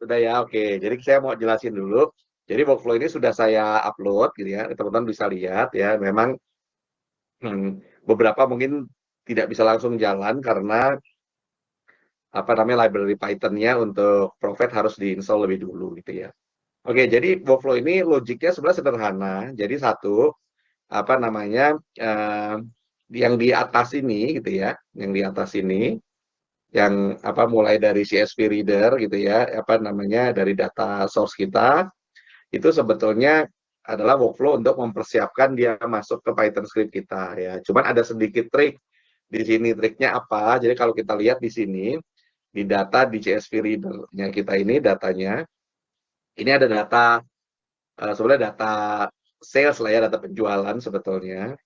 Sudah ya, oke. Jadi saya mau jelasin dulu. Jadi workflow ini sudah saya upload gitu ya, teman-teman bisa lihat ya. Memang beberapa mungkin tidak bisa langsung jalan karena apa namanya library Python-nya untuk Prophet harus diinstal lebih dulu gitu ya. Oke, jadi workflow ini logiknya sebenarnya sederhana. Jadi satu apa namanya yang di atas ini gitu ya, yang di atas ini yang apa mulai dari CSV reader gitu ya, apa namanya dari data source kita itu sebetulnya adalah workflow untuk mempersiapkan dia masuk ke Python script kita ya. Cuman ada sedikit trik di sini, triknya apa? Jadi kalau kita lihat di sini di data di CSV reader-nya kita ini datanya, ini ada data sebenarnya data sales lah ya, data penjualan sebetulnya.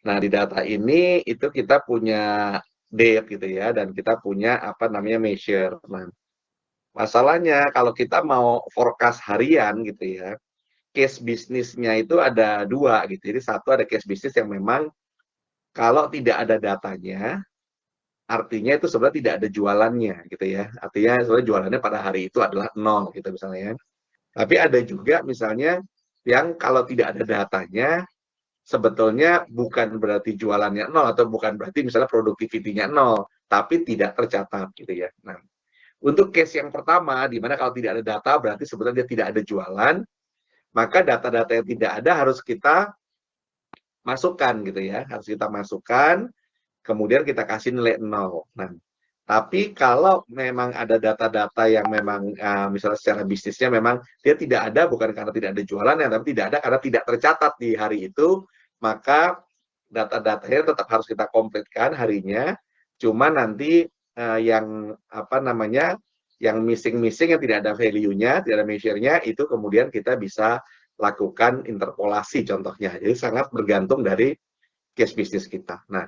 Nah, di data ini itu kita punya date gitu ya, dan kita punya apa namanya measure. Nah, masalahnya kalau kita mau forecast harian gitu ya, case bisnisnya itu ada dua gitu. Jadi satu ada case bisnis yang memang kalau tidak ada datanya, artinya itu sebenarnya tidak ada jualannya gitu ya. Artinya sebenarnya jualannya pada hari itu adalah nol gitu misalnya. Tapi ada juga misalnya yang kalau tidak ada datanya, sebetulnya bukan berarti jualannya nol atau bukan berarti misalnya produktivitinya nol, tapi tidak tercatat gitu ya. Nah, untuk case yang pertama, di mana kalau tidak ada data berarti sebetulnya dia tidak ada jualan, maka data-data yang tidak ada harus kita masukkan gitu ya, harus kita masukkan, kemudian kita kasih nilai nol. Nah, tapi kalau memang ada data-data yang memang misalnya secara bisnisnya memang dia tidak ada bukan karena tidak ada jualannya, tapi tidak ada karena tidak tercatat di hari itu, maka data-datanya tetap harus kita komplitkan harinya. Cuma nanti yang apa namanya yang missing-missing yang tidak ada value-nya, tidak ada measure-nya, itu kemudian kita bisa lakukan interpolasi contohnya. Jadi sangat bergantung dari case bisnis kita. Nah,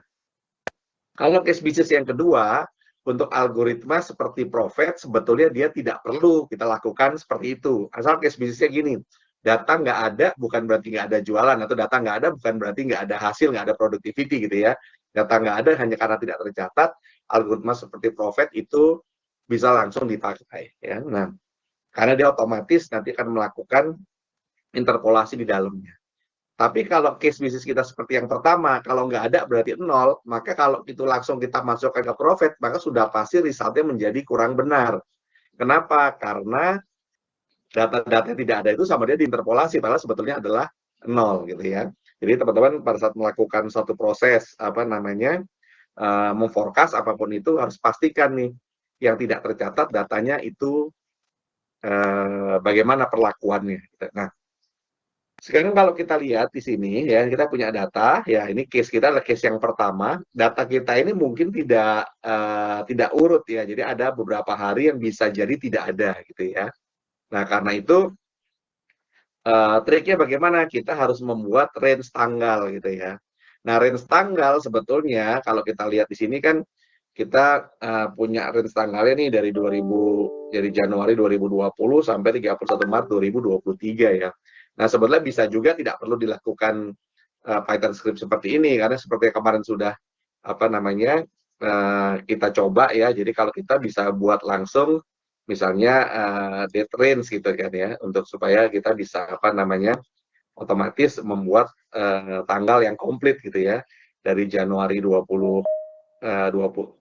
kalau case bisnis yang kedua, untuk algoritma seperti Prophet, sebetulnya dia tidak perlu kita lakukan seperti itu. Asal case bisnisnya gini, data nggak ada bukan berarti nggak ada jualan, atau data nggak ada bukan berarti nggak ada hasil, nggak ada productivity gitu ya. Data nggak ada hanya karena tidak tercatat, algoritma seperti Prophet itu bisa langsung dipakai. Ya. Nah, karena dia otomatis nanti akan melakukan interpolasi di dalamnya. Tapi kalau case bisnis kita seperti yang pertama, kalau nggak ada berarti nol, maka kalau itu langsung kita masukkan ke Prophet, maka sudah pasti resultnya menjadi kurang benar. Kenapa? Karena data-data yang tidak ada itu sama dia diinterpolasi, padahal sebetulnya adalah nol gitu ya. Jadi teman-teman pada saat melakukan suatu proses apa namanya memforecast apapun itu harus pastikan nih yang tidak tercatat datanya itu bagaimana perlakuannya. Nah, sekarang kalau kita lihat di sini ya, kita punya data ya, ini case kita adalah case yang pertama. Data kita ini mungkin tidak urut ya. Jadi ada beberapa hari yang bisa jadi tidak ada gitu ya. Nah, karena itu triknya bagaimana? Kita harus membuat range tanggal gitu ya. Nah, range tanggal sebetulnya kalau kita lihat di sini kan kita punya range tanggalnya nih dari Januari 2020 sampai 31 Maret 2023 ya. Nah, sebetulnya bisa juga tidak perlu dilakukan Python script seperti ini karena seperti yang kemarin sudah apa namanya kita coba ya. Jadi kalau kita bisa buat langsung misalnya date range gitu kan ya untuk supaya kita bisa apa namanya otomatis membuat tanggal yang komplit gitu ya dari Januari 20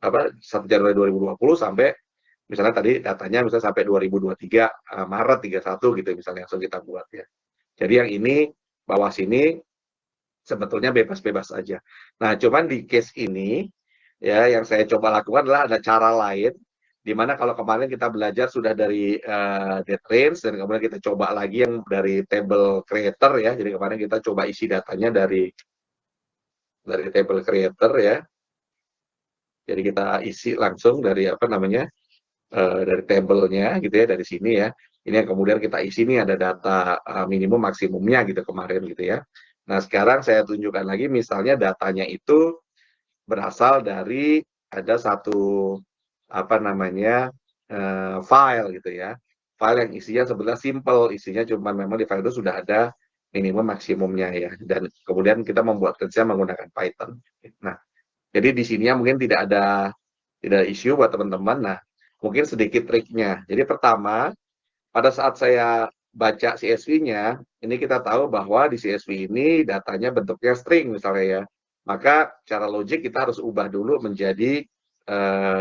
apa 1 Januari 2020 sampai misalnya tadi datanya misalnya sampai 2023 Maret 31 gitu misalnya langsung kita buat ya. Jadi yang ini bawah sini sebetulnya bebas-bebas aja. Nah, cuman di case ini ya yang saya coba lakukan adalah ada cara lain di mana kalau kemarin kita belajar sudah dari date range dan kemudian kita coba lagi yang dari table creator ya. Jadi kemarin kita coba isi datanya dari table creator ya. Jadi kita isi langsung dari apa namanya dari tabelnya gitu ya dari sini ya. Ini yang kemudian kita isi nih ada data minimum maksimumnya gitu kemarin gitu ya. Nah sekarang saya tunjukkan lagi misalnya datanya itu berasal dari ada satu apa namanya file gitu ya. File yang isinya sebenarnya simple, isinya cuma memang di file itu sudah ada minimum maksimumnya ya. Dan kemudian kita membuat kerja menggunakan Python. Nah jadi di sini mungkin tidak ada isu buat teman-teman. Nah, mungkin sedikit triknya. Jadi pertama, pada saat saya baca CSV-nya, ini kita tahu bahwa di CSV ini datanya bentuknya string misalnya ya. Maka cara logik kita harus ubah dulu menjadi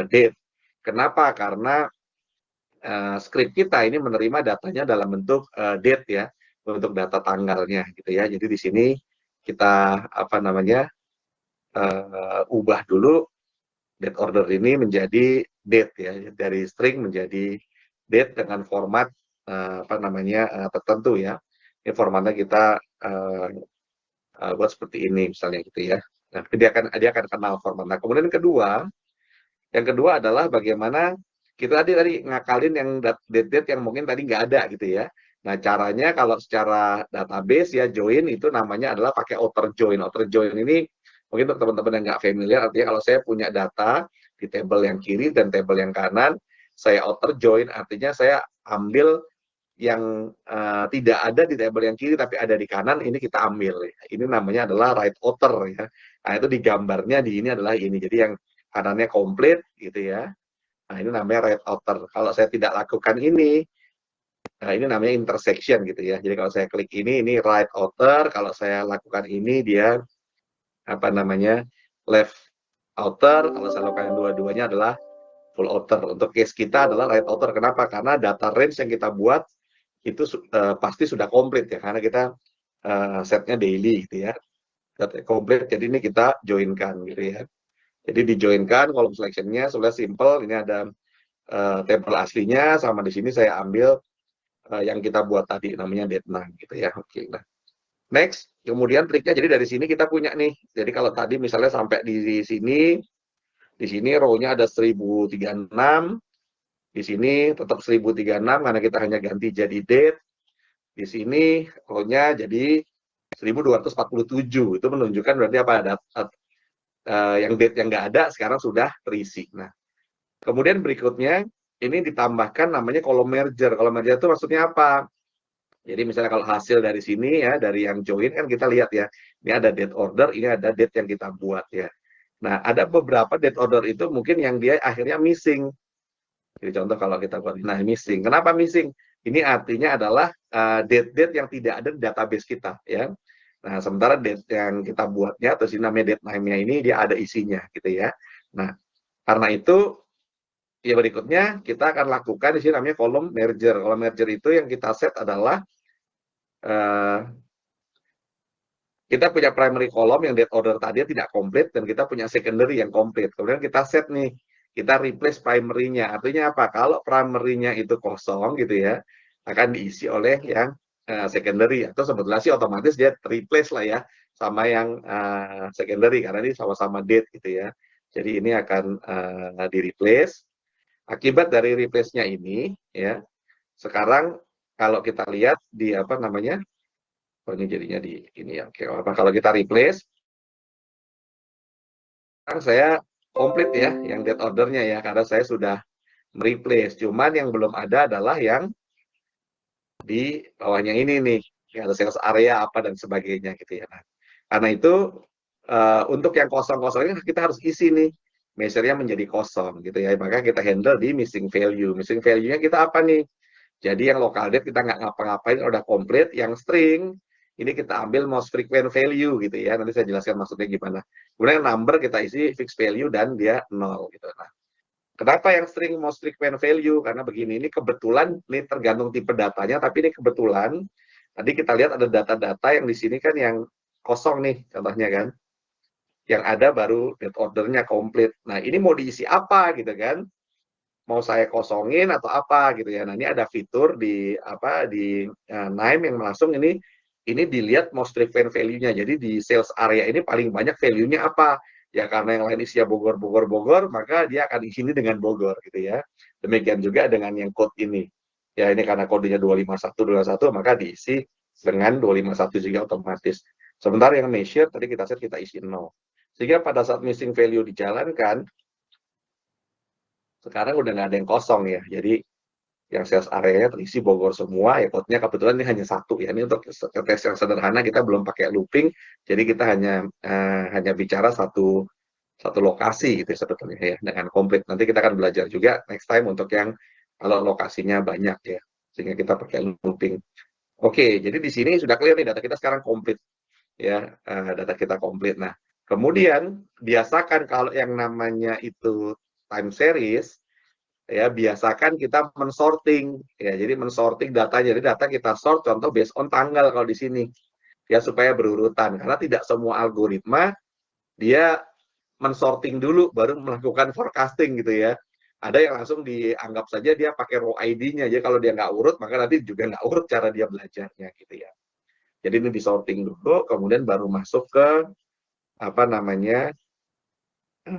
date. Kenapa? Karena script kita ini menerima datanya dalam bentuk date ya, untuk data tanggalnya gitu ya. Jadi di sini kita apa namanya ubah dulu date order ini menjadi date ya, dari string menjadi date dengan format apa namanya tertentu ya. Ini formatnya kita buat seperti ini misalnya gitu ya. Nah, dia akan kenal format. Nah, kemudian yang kedua adalah bagaimana kita tadi ngakalin yang date-date yang mungkin tadi nggak ada gitu ya. Nah, caranya kalau secara database ya join itu namanya adalah pakai outer join. Outer join ini mungkin untuk teman-teman yang nggak familiar, artinya kalau saya punya data di tabel yang kiri dan tabel yang kanan, saya outer join, artinya saya ambil yang tidak ada di tabel yang kiri tapi ada di kanan, ini kita ambil. Ini namanya adalah right outer ya. Nah, itu di gambarnya di ini adalah ini. Jadi yang kanannya komplit gitu ya. Nah, ini namanya right outer. Kalau saya tidak lakukan ini, nah ini namanya intersection gitu ya. Jadi kalau saya klik ini right outer. Kalau saya lakukan ini, dia apa namanya left outer. Kalau saya lakukan dua-duanya adalah full outer. Untuk case kita adalah right outer. Kenapa? Karena data range yang kita buat itu pasti sudah komplit ya. Karena kita setnya daily gitu ya. Data komplit, jadi ini kita joinkan gitu ya. Jadi dijoinkan kolom selection-nya sudah simple. Ini ada tabel aslinya, sama di sini saya ambil yang kita buat tadi namanya date9 gitu ya. Oke, nah next, kemudian triknya jadi dari sini kita punya nih. Jadi kalau tadi misalnya sampai di sini row-nya ada 1036, di sini tetap 1036 karena kita hanya ganti jadi date. Di sini row-nya jadi 1247. Itu menunjukkan berarti apa, ada yang date yang nggak ada sekarang sudah terisi. Nah, kemudian berikutnya ini ditambahkan namanya kolom merger. Kolom merger itu maksudnya apa? Jadi misalnya kalau hasil dari sini ya, dari yang join kan kita lihat ya, ini ada date order, ini ada date yang kita buat ya. Nah, ada beberapa date order itu mungkin yang dia akhirnya missing. Jadi contoh kalau kita buat, nah missing. Kenapa missing? Ini artinya adalah date-date yang tidak ada di database kita ya. Nah, sementara date yang kita buatnya atau sini namanya date name-nya ini dia ada isinya gitu ya. Nah, karena itu ya berikutnya kita akan lakukan di sini namanya kolom merger. Kolom merger itu yang kita set adalah kita punya primary column yang date order tadi tidak komplit dan kita punya secondary yang komplit. Kemudian kita set nih, kita replace primary-nya. Artinya apa? Kalau primary-nya itu kosong gitu ya, akan diisi oleh yang secondary. Atau sebetulnya sih otomatis dia replace lah ya sama yang secondary karena ini sama-sama date gitu ya. Jadi ini akan di-replace. Akibat dari replace-nya ini ya, sekarang kalau kita lihat di apa namanya, oh ini jadinya di ini ya, oke, apa kalau kita replace, sekarang saya komplit ya yang date ordernya ya, karena saya sudah mereplace. Cuman yang belum ada adalah yang di bawahnya ini nih, ya, ada sales area apa dan sebagainya gitu ya. Nah, karena itu untuk yang kosong-kosong ini kita harus isi nih, measure-nya menjadi kosong gitu ya. Maka kita handle di missing value. Missing value-nya kita apa nih? Jadi yang local date kita nggak ngapa-ngapain, udah komplit. Yang string, ini kita ambil most frequent value gitu ya. Nanti saya jelaskan maksudnya gimana. Kemudian number kita isi fixed value dan dia 0 gitu. Nah, kenapa yang string most frequent value? Karena begini, ini kebetulan, ini tergantung tipe datanya, tapi ini kebetulan, tadi kita lihat ada data-data yang di sini kan yang kosong nih, contohnya kan. Yang ada baru date ordernya komplit. Nah, ini mau diisi apa gitu kan? Mau saya kosongin atau apa gitu ya. Nah, ini ada fitur di apa di Nime yang langsung ini dilihat most frequent value-nya. Jadi di sales area ini paling banyak value-nya apa? Ya karena yang lain isinya Bogor, Bogor, Bogor, maka dia akan isi ini dengan Bogor gitu ya. Demikian juga dengan yang code ini. Ya ini karena kodenya 251 maka diisi dengan 251 juga otomatis. Sementara yang measure tadi kita set kita isi 0. Sehingga pada saat missing value dijalankan, sekarang udah nggak ada yang kosong ya. Jadi yang sales areanya terisi Bogor semua, ya code-nya kebetulan ini hanya satu ya. Ini untuk tes yang sederhana kita belum pakai looping, jadi kita hanya bicara satu lokasi gitu sebetulnya ya dengan komplit. Nanti kita akan belajar juga next time untuk yang kalau lokasinya banyak ya. sehingga kita pakai looping. Oke, jadi di sini sudah clear nih data kita sekarang komplit ya, data kita komplit. Nah, kemudian biasakan kalau yang namanya itu time series ya, biasakan kita mensorting ya. Jadi mensorting datanya. Jadi data kita sort contoh based on tanggal kalau di sini ya, supaya berurutan, karena tidak semua algoritma dia mensorting dulu baru melakukan forecasting gitu ya. Ada yang langsung dianggap saja dia pakai row ID-nya aja, kalau dia nggak urut maka nanti juga nggak urut cara dia belajarnya gitu ya. Jadi ini disorting dulu, kemudian baru masuk ke apa namanya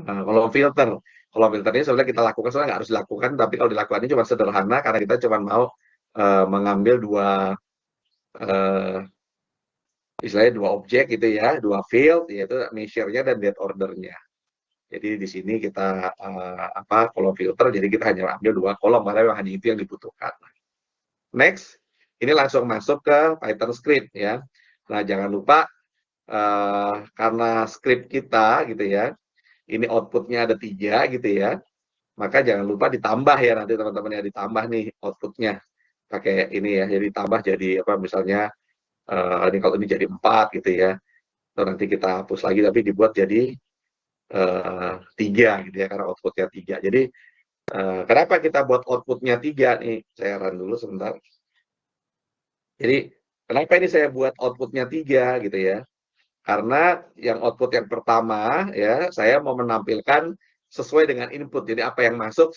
kolom filter. Kolom filter ini sebenarnya kita lakukan, sebenarnya nggak harus dilakukan, tapi kalau dilakukan ini cuma sederhana karena kita cuma mau mengambil dua istilahnya dua objek gitu ya, dua field, yaitu measure-nya dan date order-nya. Jadi di sini kita kolom filter, jadi kita hanya ambil dua kolom karena hanya itu yang dibutuhkan. Next, ini langsung masuk ke Python script ya. Nah, jangan lupa karena script kita gitu ya, ini outputnya ada 3 gitu ya, maka jangan lupa ditambah ya nanti teman-teman ya, ditambah nih outputnya pakai ini ya, jadi tambah jadi apa misalnya ini kalau ini jadi 4 gitu ya, atau nanti kita hapus lagi tapi dibuat jadi 3 gitu ya, karena outputnya 3. Jadi kenapa kita buat outputnya 3 nih, saya run dulu sebentar. Jadi kenapa ini saya buat outputnya 3 gitu ya, karena yang output yang pertama ya, saya mau menampilkan sesuai dengan input. Jadi apa yang masuk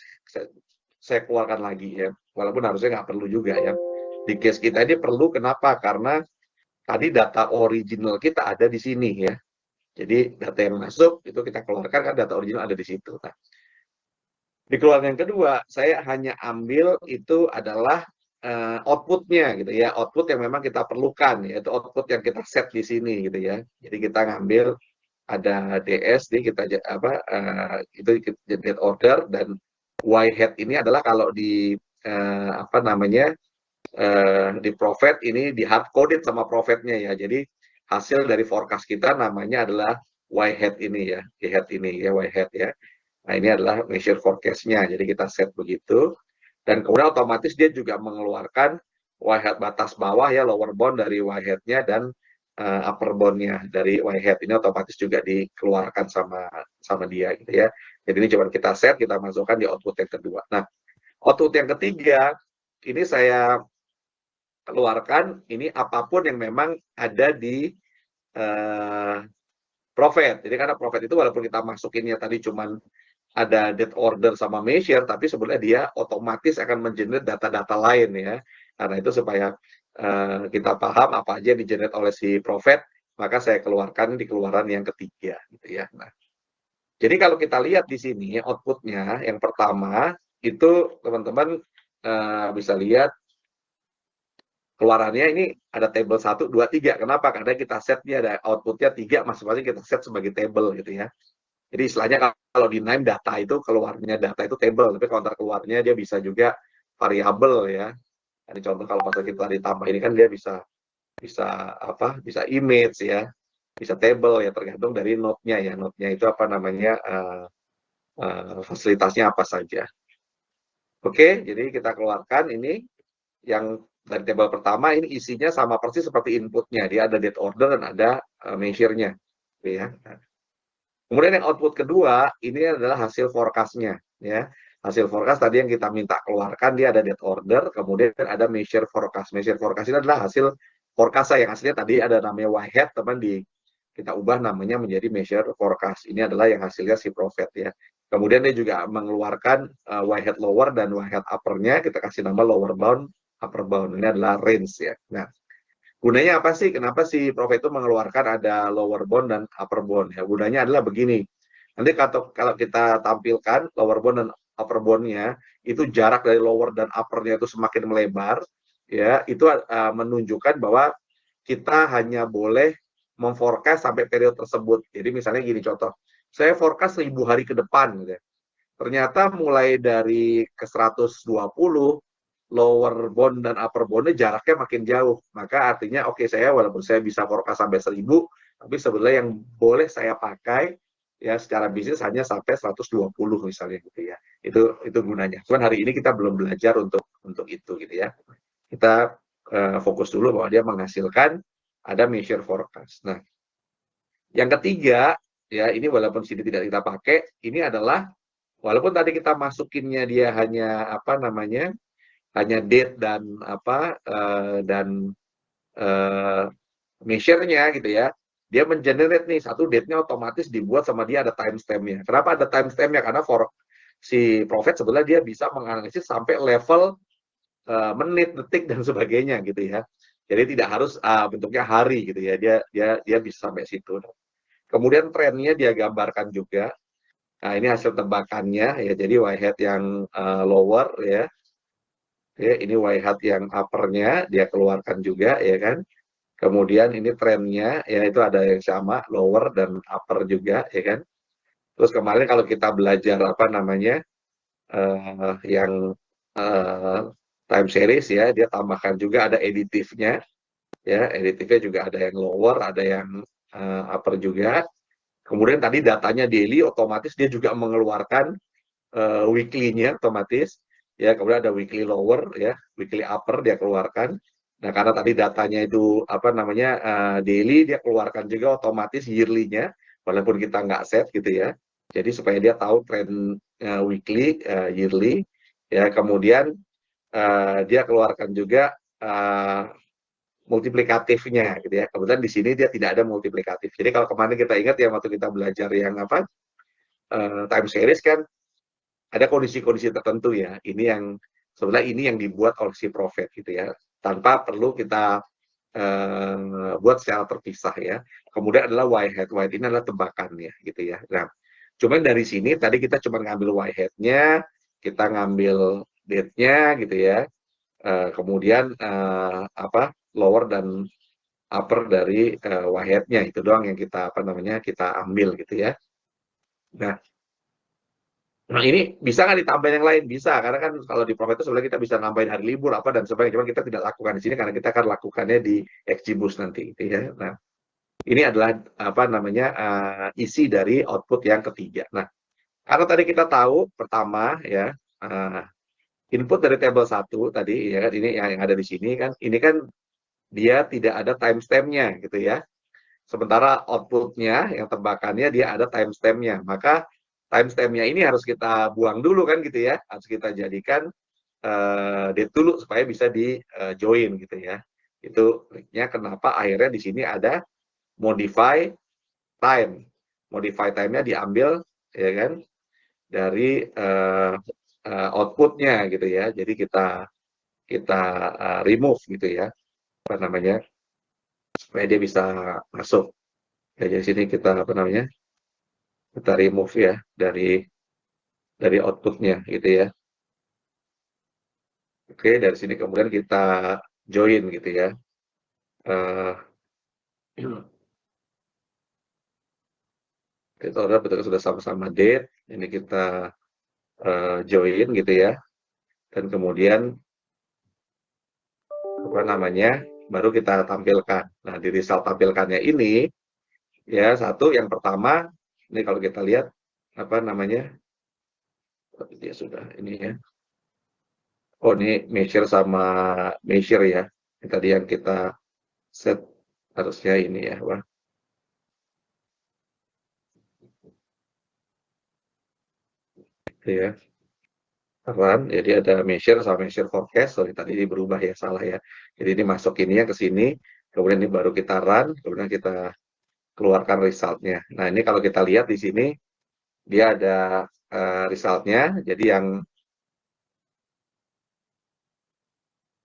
saya keluarkan lagi ya. Walaupun harusnya nggak perlu juga ya. Di case kita ini perlu, kenapa? Karena tadi data original kita ada di sini ya. Jadi data yang masuk itu kita keluarkan, kan data original ada di situ. Nah, di keluaran yang kedua, saya hanya ambil itu adalah outputnya gitu ya, output yang memang kita perlukan, yaitu output yang kita set di sini gitu ya. Jadi kita ngambil ada DS, kita itu get order, dan Y head ini adalah kalau di di Prophet ini di hard coded sama Prophetnya ya. Jadi hasil dari forecast kita namanya adalah Y head ini ya, Y head ini ya, Y head ya. Nah, ini adalah measure forecast-nya. Jadi kita set begitu. Dan kemudian otomatis dia juga mengeluarkan Y head batas bawah ya, lower bound dari Y head-nya, dan upper bound-nya dari Y head ini otomatis juga dikeluarkan sama dia gitu ya. Jadi ini coba kita set, kita masukkan di output yang kedua. Nah, output yang ketiga ini saya keluarkan ini apapun yang memang ada di Prophet. Jadi karena Prophet itu walaupun kita masukinnya tadi cuman ada date order sama measure, tapi sebenarnya dia otomatis akan mengenerate data-data lain ya. Karena itu supaya kita paham apa aja yang di-generate oleh si Prophet, maka saya keluarkan di keluaran yang ketiga gitu ya. Nah, jadi kalau kita lihat di sini outputnya yang pertama itu teman-teman bisa lihat keluarannya ini ada table 1, 2, 3. Kenapa? Karena kita setnya ada outputnya 3, masing-masing kita set sebagai table gitu ya. Jadi istilahnya kalau di name data itu keluarnya data itu table, tapi kalau keluarnya dia bisa juga variabel ya. Ini contoh kalau pas kita ditambah ini kan dia bisa bisa image ya, bisa table ya, tergantung dari node-nya ya. Node-nya itu apa namanya fasilitasnya apa saja. Oke, jadi kita keluarkan ini yang dari table pertama, ini isinya sama persis seperti inputnya. Dia ada date order dan ada measure-nya. Ya. Kemudian yang output kedua, ini adalah hasil forecast-nya. Ya. Hasil forecast tadi yang kita minta keluarkan, dia ada date order, kemudian ada measure forecast. Measure forecast ini adalah hasil forecast yang aslinya tadi ada namanya Y-head, teman kita ubah namanya menjadi measure forecast. Ini adalah yang hasilnya si Prophet ya. Kemudian dia juga mengeluarkan Y-head lower dan Y-head upper-nya, kita kasih nama lower bound, upper bound. Ini adalah range ya. Nah, gunanya apa sih? Kenapa si Prophet itu mengeluarkan ada lower bound dan upper bound? Ya, gunanya adalah begini. Nanti kalau kita tampilkan lower bound dan upper bound-nya, itu jarak dari lower dan upper-nya itu semakin melebar, ya, itu menunjukkan bahwa kita hanya boleh memforecast sampai periode tersebut. Jadi misalnya gini contoh, saya forecast 1000 hari ke depan, gitu. Ternyata mulai dari ke 120, lower bound dan upper bound-nya jaraknya makin jauh. Maka artinya oke, saya walaupun saya bisa forecast sampai 1000, tapi sebenarnya yang boleh saya pakai ya secara bisnis hanya sampai 120 misalnya gitu ya. Itu gunanya. Cuman hari ini kita belum belajar untuk itu gitu ya. kita fokus dulu bahwa dia menghasilkan ada measure forecast. Nah, yang ketiga, ya ini walaupun sini tidak kita pakai, ini adalah walaupun tadi kita masukinnya dia hanya apa namanya, hanya date dan apa dan measure-nya gitu ya, dia mengenerate nih satu date-nya otomatis dibuat sama dia ada timestamp-nya. Kenapa ada timestamp-nya? Karena si Prophet sebenarnya dia bisa menganalisis sampai level menit, detik dan sebagainya gitu ya. Jadi tidak harus bentuknya hari gitu ya. Dia bisa sampai situ. Kemudian trennya dia gambarkan juga. Nah, ini hasil tebakannya ya. Jadi Y-head yang lower ya. Ya, ini Y-head yang upper-nya dia keluarkan juga ya kan. Kemudian ini trennya ya itu ada yang sama lower dan upper juga ya kan. Terus kemarin kalau kita belajar apa namanya yang uh, time series ya dia tambahkan juga ada editifnya ya editifnya juga ada yang lower ada yang upper juga. Kemudian tadi datanya daily otomatis dia juga mengeluarkan weekly-nya otomatis ya kemudian ada weekly lower ya weekly upper dia keluarkan. Nah karena tadi datanya itu apa namanya daily dia keluarkan juga otomatis yearly-nya walaupun kita nggak set gitu ya jadi supaya dia tahu tren weekly yearly ya kemudian dia keluarkan juga multiplikatifnya gitu ya kebetulan di sini dia tidak ada multiplikatif jadi kalau kemarin kita ingat ya waktu kita belajar yang apa time series kan ada kondisi-kondisi tertentu ya. Ini yang sebenarnya ini yang dibuat oleh si Prophet gitu ya. Tanpa perlu kita buat secara terpisah ya. Kemudian adalah Y-head. Y-head ini adalah tebakannya gitu ya. Nah, cuman dari sini tadi kita cuma ngambil Y-head-nya, kita ngambil date-nya gitu ya. Kemudian apa lower dan upper dari Y-head-nya itu doang yang kita apa namanya kita ambil gitu ya. Nah, nah ini bisa nggak ditambahin yang lain? Bisa, karena kan kalau di Profit itu sebenarnya kita bisa nambahin hari libur apa dan sebagainya. Cuma kita tidak lakukan di sini karena kita akan lakukannya di XGBoost nanti, gitu ya. Nah, ini adalah apa namanya isi dari output yang ketiga. Nah, karena tadi kita tahu pertama ya input dari table 1 tadi ya kan ini yang ada di sini kan ini kan dia tidak ada timestamp-nya gitu ya. Sementara outputnya yang tebakannya dia ada timestamp-nya. Maka timestamp-nya ini harus kita buang dulu kan gitu ya. Harus kita jadikan date dulu supaya bisa di join gitu ya. Itu triknya kenapa akhirnya di sini ada modify time. Modify time-nya diambil ya kan dari outputnya gitu ya. Jadi kita remove gitu ya. Apa namanya? Supaya dia bisa masuk. Ya, jadi sini kita apa namanya? Kita remove ya dari outputnya gitu ya. Oke, dari sini kemudian kita join gitu ya. Uh, kita udah betul sudah sama-sama date, ini kita join gitu ya. Dan kemudian apa namanya baru kita tampilkan. Nah di result tampilkannya ini ya satu yang pertama ini kalau kita lihat apa namanya dia sudah ini ya. Oh ini measure sama measure ya. Ini tadi yang kita set harusnya ini ya. Wah, gitu ya. Run, jadi ada measure sama measure forecast. Sorry tadi ini berubah ya salah ya. Jadi ini masuk ini ya ke sini. Kemudian ini baru kita run. Kemudian kita keluarkan resultnya. Nah ini kalau kita lihat di sini dia ada resultnya. Jadi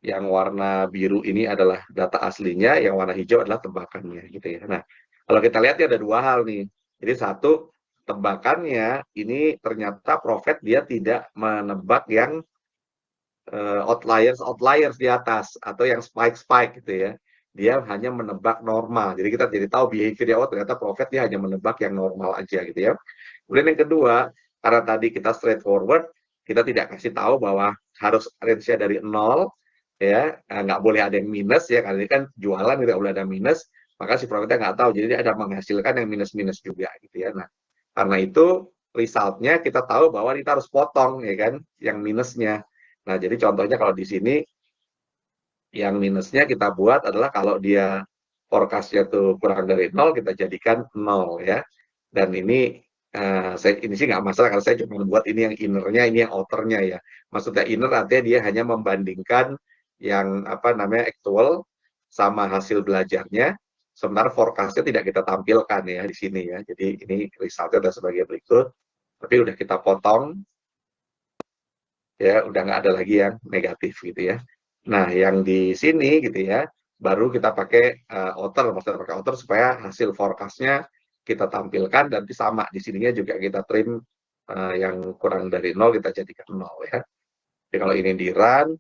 yang warna biru ini adalah data aslinya, yang warna hijau adalah tebakannya gitu ya. Nah, kalau kita lihat ya ada dua hal nih. Jadi satu, tebakannya ini ternyata Prophet dia tidak menebak yang outliers di atas atau yang spike gitu ya. Dia hanya menebak normal. Jadi kita jadi tahu behavior oh ternyata Prophet dia hanya menebak yang normal aja gitu ya. Kemudian yang kedua, karena tadi kita straightforward, kita tidak kasih tahu bahwa harus range-nya dari 0 ya, nggak boleh ada yang minus ya, karena ini kan jualan tidak boleh ada minus, maka si Prophetnya nggak tahu, jadi dia ada menghasilkan yang minus-minus juga gitu ya. Nah, karena itu resultnya kita tahu bahwa kita harus potong ya kan, yang minusnya. Nah, jadi contohnya kalau di sini Yang minusnya kita buat adalah kalau dia forecast-nya tuh kurang dari 0, kita jadikan 0 ya. Dan ini sih nggak masalah karena saya cuma buat ini yang innernya, ini yang outernya ya. Maksudnya inner artinya dia hanya membandingkan yang apa namanya actual sama hasil belajarnya, sementara forecast-nya tidak kita tampilkan ya di sini ya. Jadi ini result-nya adalah sebagai berikut, tapi udah kita potong ya, udah nggak ada lagi yang negatif gitu ya. Nah, yang di sini gitu ya, baru kita pakai outer, maksudnya pakai outer supaya hasil forecast-nya kita tampilkan dan sama di sininya juga kita trim yang kurang dari 0 kita jadikan 0 ya. Jadi kalau ini di run,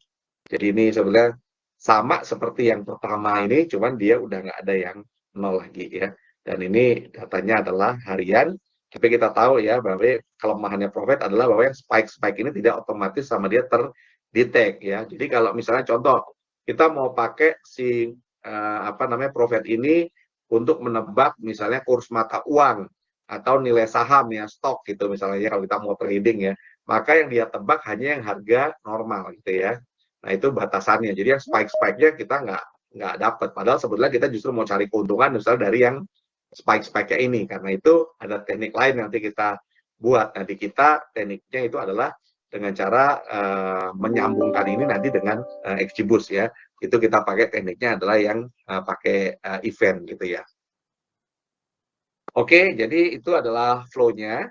jadi ini sebenarnya sama seperti yang pertama ini, cuman dia udah nggak ada yang 0 lagi ya. Dan ini datanya adalah harian, tapi kita tahu ya bahwa kelemahannya Profit adalah bahwa yang spike-spike ini tidak otomatis sama dia terdetek ya. Jadi kalau misalnya contoh, kita mau pakai si apa namanya Profit ini untuk menebak misalnya kurs mata uang atau nilai saham ya, stok gitu misalnya ya, kalau kita mau trading ya, maka yang dia tebak hanya yang harga normal gitu ya. Nah itu batasannya. Jadi yang spike-spike-nya kita nggak dapat. Padahal sebetulnya kita justru mau cari keuntungan misalnya dari yang spike-spike-nya ini. Karena itu ada teknik lain nanti kita buat. Nanti kita tekniknya itu adalah dengan cara menyambungkan ini nanti dengan XGBoost ya. Itu kita pakai tekniknya adalah yang pakai event gitu ya. Oke, jadi itu adalah flow-nya.